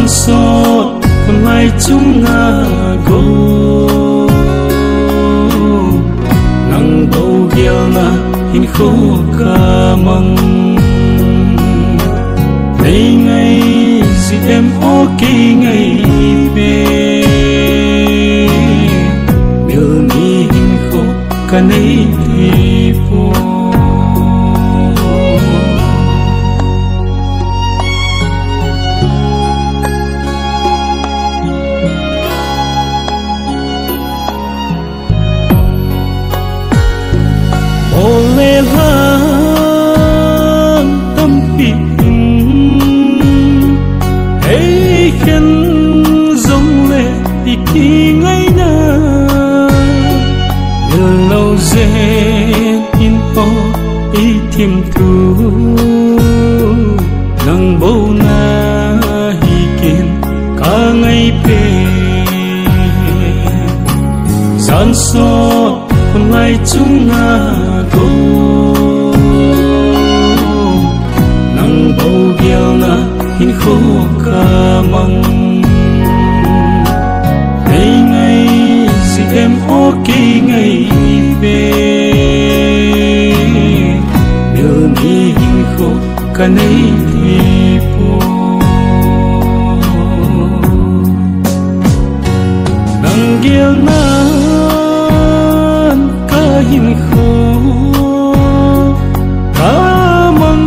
sót con lai chúng nga go nang bầu gieo na hin khô ca măng đây ngày gì em ok ngày về miêu mi hin khô ca nay thì phố lê lan tâm bình ấy khen giống lệ thì khi ngay na nhờ lâu dễ in po ý thêm thu nang bầu na hi kiên cả ngày về gian sót con lai chúng nga go nang bầu gieo na hin khô ca măng ngày ngày gì em ok ngày về miêu mi hin khô ca nay thì phố nang gieo na hin khô ca măng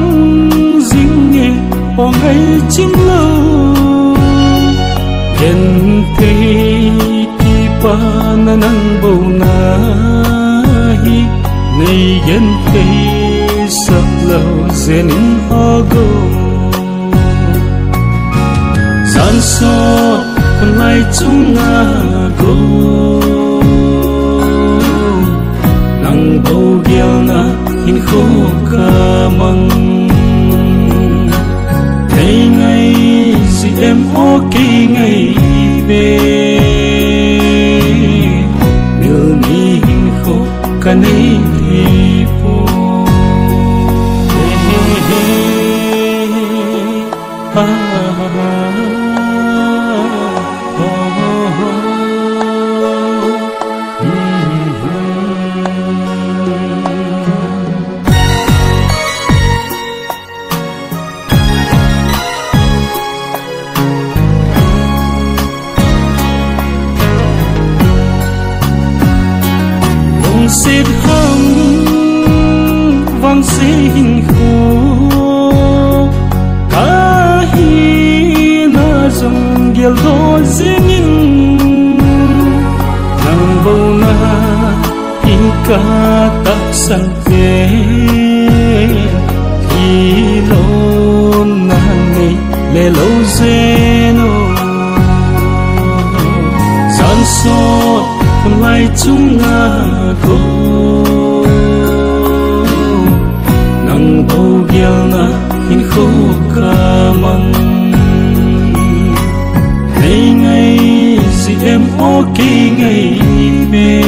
dính nghe o ngày chim lâu yên thế thì pa na nang bầu na hi ngày yên thế sắp lâu dên in go gian sót con lai chúng nga go nang bầu gieo na hin khô ca măng ngày ngày gì em ok ngày về miêu mi hin khô ca nay thì phố xịt hông vang sinh khô cả hi na dòng gieo lo riêng in nang bầu na in ca tak sang về khi lo na ngày lê lâu zeno gian sót con lai chúng nga go nang bầu gieo na hin khô ca măng ngày ngày gì em ok ngày về